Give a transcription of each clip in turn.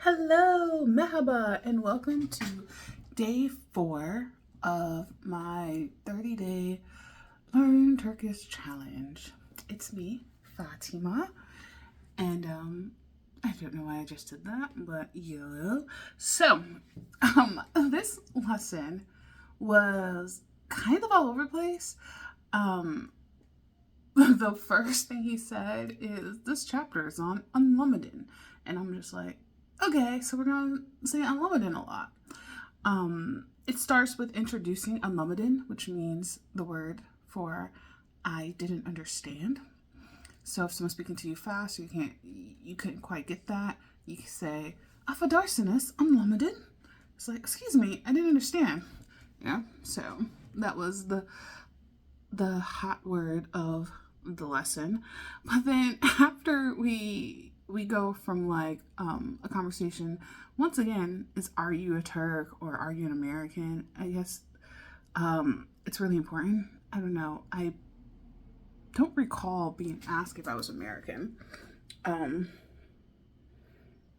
Hello, Mehaba, and welcome to day 4 of my 30-day Learn Turkish challenge. It's me, Fatima, and I don't know why I just did that, but YOLO. So, this lesson was kind of all over the place. The first thing he said is, this chapter is on unlimited, and I'm just like, okay, so we're gonna say unlimited a lot. It starts with introducing unlimited, which means the word for I didn't understand. So if someone's speaking to you fast, or you couldn't quite get that, you can say affedersiniz unlimited. It's like, excuse me, I didn't understand. Yeah. So that was the hot word of the lesson. But then after we go from like a conversation, once again, is are you a Turk or are you an American? I guess it's really important. I don't know. I don't recall being asked if I was American.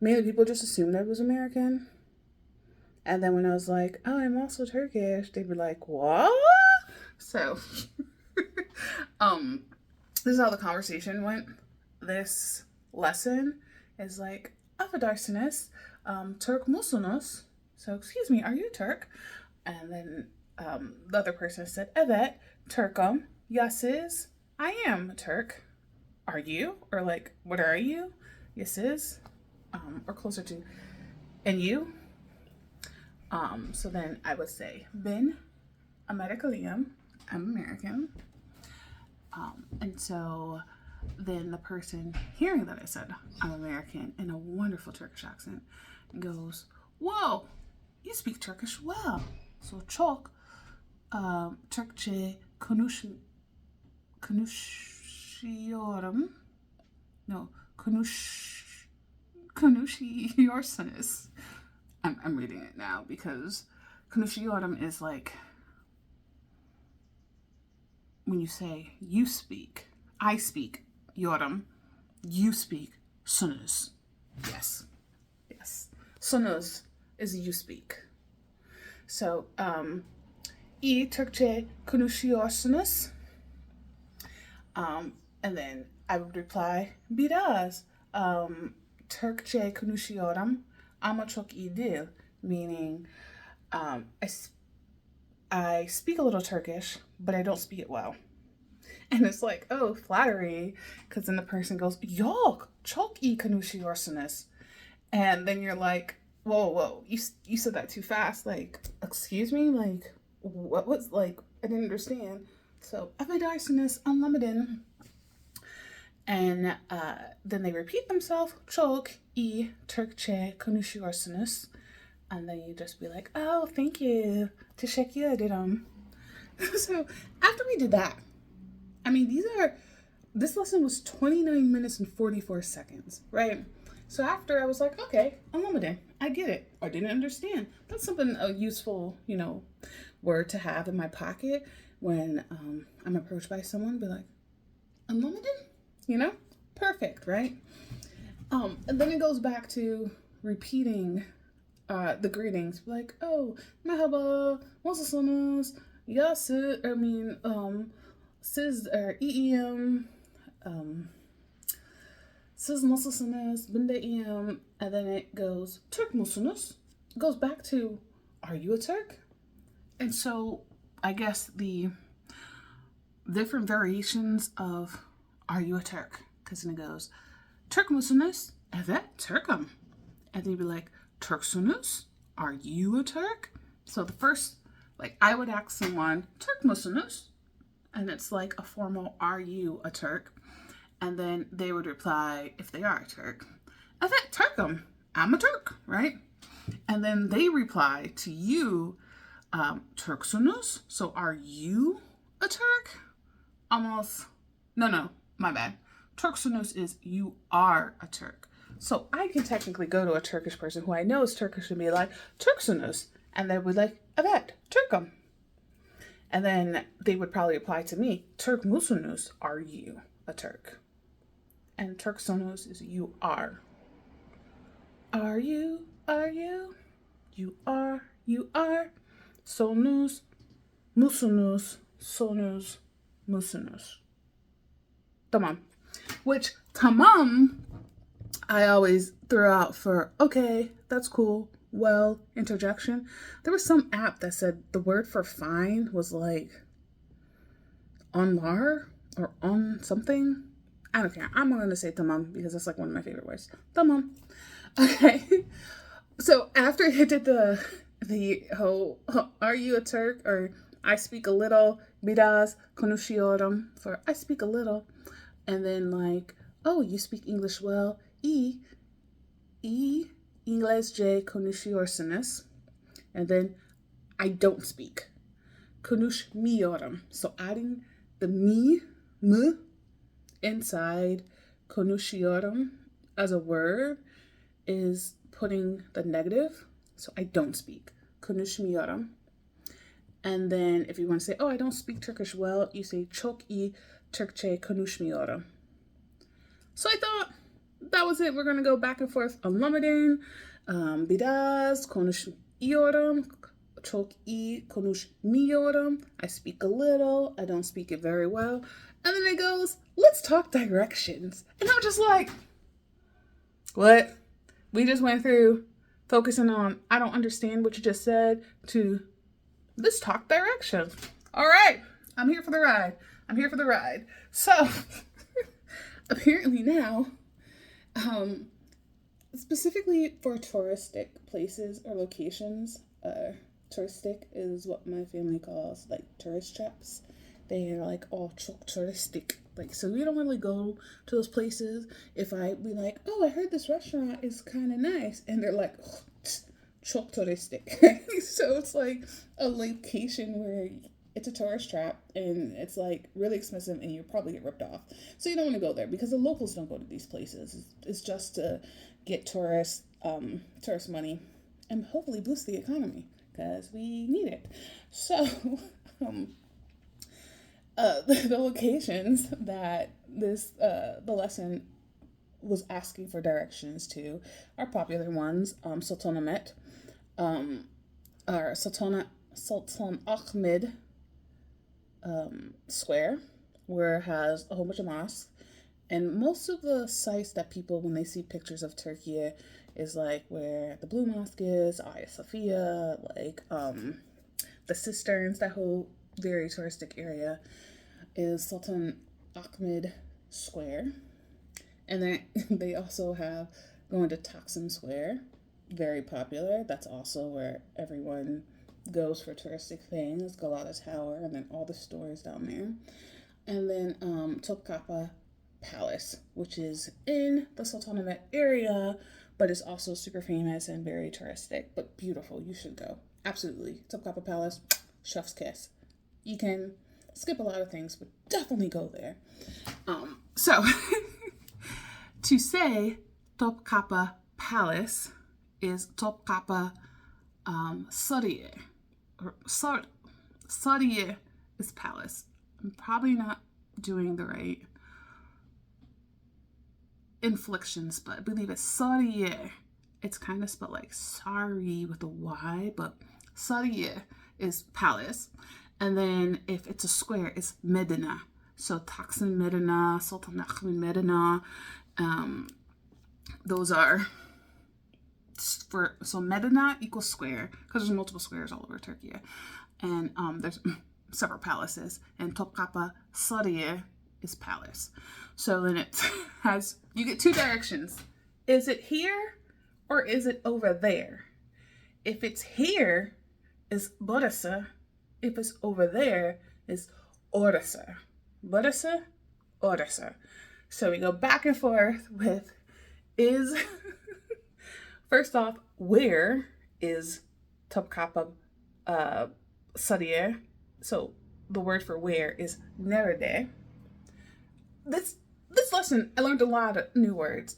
Mainly people just assumed I was American. And then when I was like, oh, I'm also Turkish, they'd be like, what? So this is how the conversation went. This lesson is like, affedersiniz, Turk musunuz? So, excuse me, are you a Turk? And then the other person said, evet, Turkum. Yes, is. I am a Turk. Are you? Or like, what are you? Yes, is. Or closer to, and you? So then I would say, bin Amerikalıyım. I'm American. And so then the person hearing that I said I'm American in a wonderful Turkish accent goes, whoa, you speak Turkish well. So çok Türkçe konuşuyorum. No, konuşuyorsunuz. I'm reading it now because konuşuyorum is like when you say you speak, I speak yorum, you speak sunuz. Yes. Sunuz is you speak. So, iyi Türkçe konuşuyorsunuz. And then I would reply, biraz Türkçe konuşuyorum ama çok iyi değil, meaning I speak a little Turkish, but I don't speak it well. And it's like, oh, flattery, because then the person goes, yok, çok iyi konuşuyorsunuz. And then you're like, whoa, you said that too fast. Like, excuse me? Like, what was, like, I didn't understand. So, affedersiniz unlimited. And then they repeat themselves, çok iyi Türkçe konuşuyorsunuz. And then you just be like, oh, thank you. Teşekkür ederim. So after we did that, I mean, this lesson was 29 minutes and 44 seconds, right? So after I was like, okay, unlimited. I get it. I didn't understand. That's something, a useful, word to have in my pocket when I'm approached by someone, be like, unlimited? Perfect, right? And then it goes back to repeating the greetings, like, oh, merhaba, nasılsınız? Siz iyiyim, siz nasılsınız? Ben de iyiyim. And then it goes, Türk musunuz? It goes back to, are you a Turk? And so I guess the different variations of are you a Turk? Because then it goes, Türk musunuz? Evet, Türk'üm. And then you'd be like, Turksunuz? Are you a Turk? So the first, like, I would ask someone, Türk musunuz? And it's like a formal, are you a Turk? And then they would reply, if they are a Turk, evet, Türk'üm. I'm a Turk, right? And then they reply to you, Turksunuz? So are you a Turk? Almost, no, my bad. Turksunuz is you are a Turk. So I can technically go to a Turkish person who I know is Turkish and be like, Turksunuz. And they would like, evet, Türk'üm. And then they would probably apply to me, Türk musunuz? Are you a Turk? And Turksunuz is you are Are you? Are you? You are. You are. Sonuz. Musunuz. Sonuz. Musunuz. Tamam. Which tamam I always throw out for okay, that's cool. Well, interjection. There was some app that said the word for fine was like onlar or on something. I don't care. I'm going to say tamam because it's like one of my favorite words. Tamam. Okay. So after he did the whole are you a Turk or I speak a little biraz konuşuyorum for I speak a little, and then like oh you speak English well i İngilizce konuşuyorsunuz, and then I don't speak konuşmuyorum. So adding the m inside konuşuyorum as a word is putting the negative. So I don't speak. Konuşmuyorum. And then if you want to say, oh, I don't speak Turkish well, you say çok iyi Türkçe konuşmuyorum. So I thought that was it. We're going to go back and forth on Ramadan. Biraz konuşuyorum. Çok iyi konuşmuyorum. I speak a little. I don't speak it very well. And then it goes, let's talk directions. And I'm just like, what? We just went through focusing on, I don't understand what you just said, to let's talk directions. All right. I'm here for the ride. I'm here for the ride. So apparently now, specifically for touristic places or locations, touristic is what my family calls like tourist traps. They are like all touristic. Like, so we don't really go to those places. If I be like, oh, I heard this restaurant is kind of nice, and they're like, oh, çok touristic. So it's like a location where it's a tourist trap and it's like really expensive and you'll probably get ripped off. So you don't want to go there because the locals don't go to these places. It's just to get tourist money and hopefully boost the economy because we need it. So the locations that the lesson was asking for directions to are popular ones. Sultanahmet, or Sultan Ahmed Square, where it has a whole bunch of mosques. And most of the sites that people, when they see pictures of Turkey, is like where the Blue Mosque is, Hagia Sophia, like the cisterns, that whole very touristic area is Sultan Ahmed Square. And then they also have going to Taksim Square, very popular. That's also where everyone goes for touristic things. Galata Tower, and then all the stores down there. And then Topkapı Palace, which is in the Sultanahmet area, but it's also super famous and very touristic, but beautiful. You should go. Absolutely. Topkapı Palace, chef's kiss. You can skip a lot of things, but definitely go there. So to say Topkapı Palace is Topkapı Sarıyer. Sarıyer is palace. I'm probably not doing the right inflections, but I believe it's Sarıyer. It's kind of spelled like sorry with a Y, but Sarıyer is palace. And then if it's a square, it's Medina. So Taksim Medina, Sultan Ahmed Medina. Those are so Medina equals square because there's multiple squares all over Turkey, and there's several palaces. And Topkapı Sarıyer is palace. So then it has, you get two directions. Is it here or is it over there? If it's here, it's burası. If it's over there, it's orası. Burası, orası. So we go back and forth with is. First off, where is Topkapı Sarıyer? So the word for where is nerede. This lesson, I learned a lot of new words.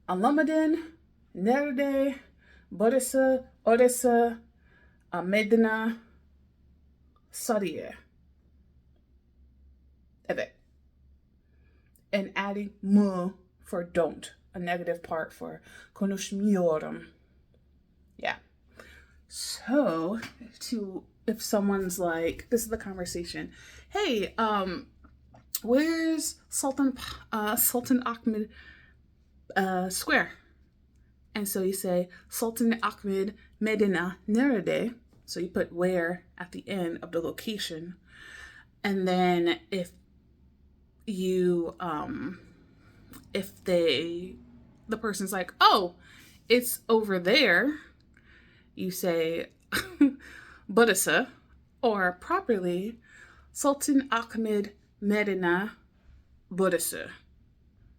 Alamadin, nerede, burası, orası, Medina, Sarıyer. Evet. And adding mu for don't a negative part for konuşmuyorum. Yeah. So if someone's like, this is the conversation. Hey, where's Sultan Ahmed Square? And so you say Sultan Ahmed Medina nerede. So you put where at the end of the location. And then if the person's like, oh, it's over there, you say Burası, or properly Sultan Ahmed Medina Burası,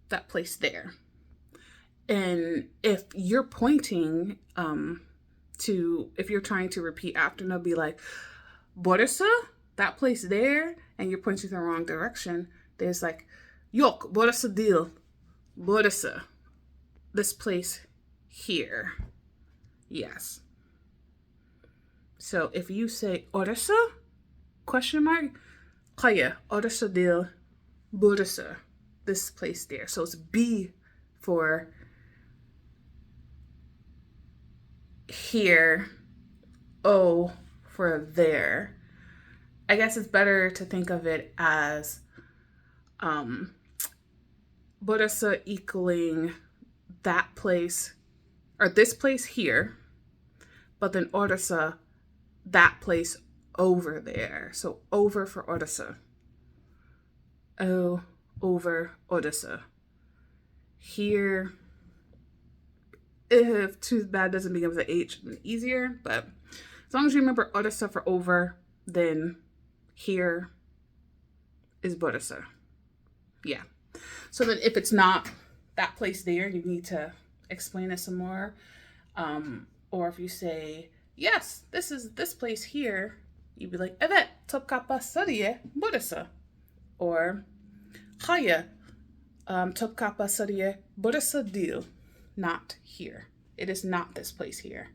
that place there. And if you're pointing if you're trying to repeat after, they'll be like, Burası, that place there, and you're pointing the wrong direction. There's like, yok, burası değil, burası, this place here. Yes. So if you say orası, question mark, hayır, orası değil, burası, this place there. So it's B for here, O for there. I guess it's better to think of it as burası equaling that place, or this place here, but then orası, that place over there. So over for orası. O over orası. Here, if too bad doesn't begin with an H, easier, but as long as you remember orası for over, then here is burası. Yeah. So then if it's not that place there, you need to explain it some more. Or if you say, yes, this is this place here, you'd be like, evet, Topkapı Sarıyer burası. Or, hayır, Topkapı Sarıyer burası değil. Not here. It is not this place here.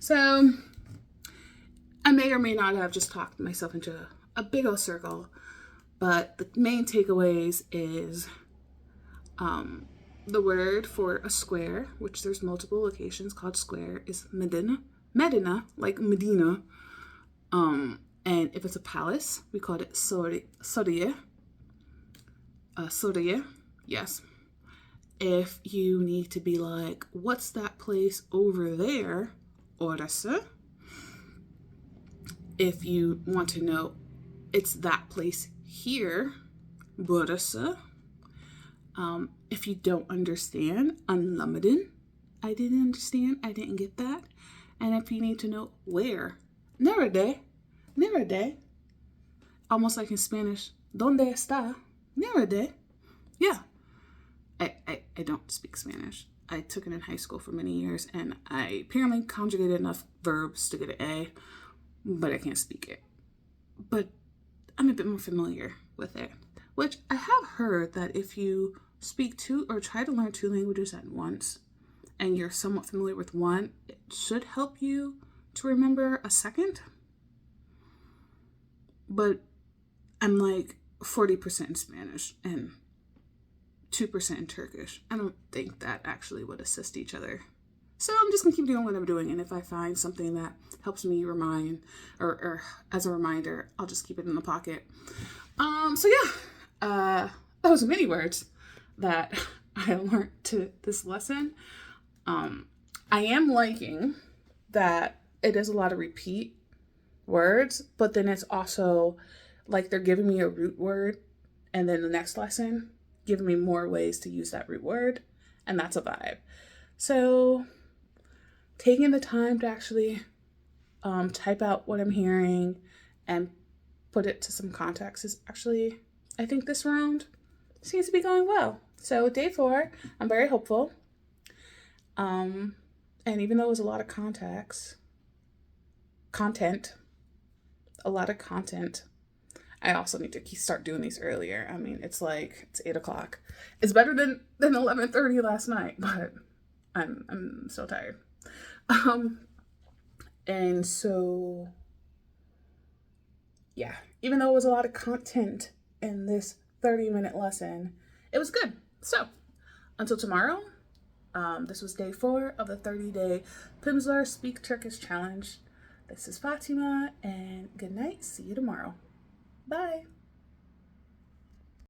So I may or may not have just talked myself into a big old circle, but the main takeaways is the word for a square, which there's multiple locations called square, is Medina. Medina, like Medina. And if it's a palace, we call it Sarıyer. Sarıyer, yes. If you need to be like, what's that place over there? Orası. If you want to know, it's that place here. Burası. If you don't understand, anlamadım. I didn't understand. I didn't get that. And if you need to know where, nerede. Nerede. Almost like in Spanish, ¿dónde está? Nerede. Yeah. I don't speak Spanish. I took it in high school for many years, and I apparently conjugated enough verbs to get an A, but I can't speak it. But I'm a bit more familiar with it, which I have heard that if you speak two or try to learn two languages at once, and you're somewhat familiar with one, it should help you to remember a second. But I'm like 40% in Spanish and 2% in Turkish. I don't think that actually would assist each other. So I'm just going to keep doing what I'm doing. And if I find something that helps me remind, or as a reminder, I'll just keep it in the pocket. So yeah, those many words that I learned to this lesson. I am liking that it is a lot of repeat words, but then it's also like they're giving me a root word, and then the next lesson giving me more ways to use that root word, and that's a vibe. So taking the time to actually type out what I'm hearing and put it to some context is actually, I think this round seems to be going well. So day 4, I'm very hopeful. And even though it was a lot of content, I also need to start doing these earlier. I mean, it's 8 o'clock. It's better than 11:30 last night, but I'm so tired. And so, yeah, even though it was a lot of content in this 30-minute lesson, it was good. So until tomorrow, This was day 4 of the 30-day Pimsleur Speak Turkish Challenge. This is Fatima, and good night. See you tomorrow. Bye.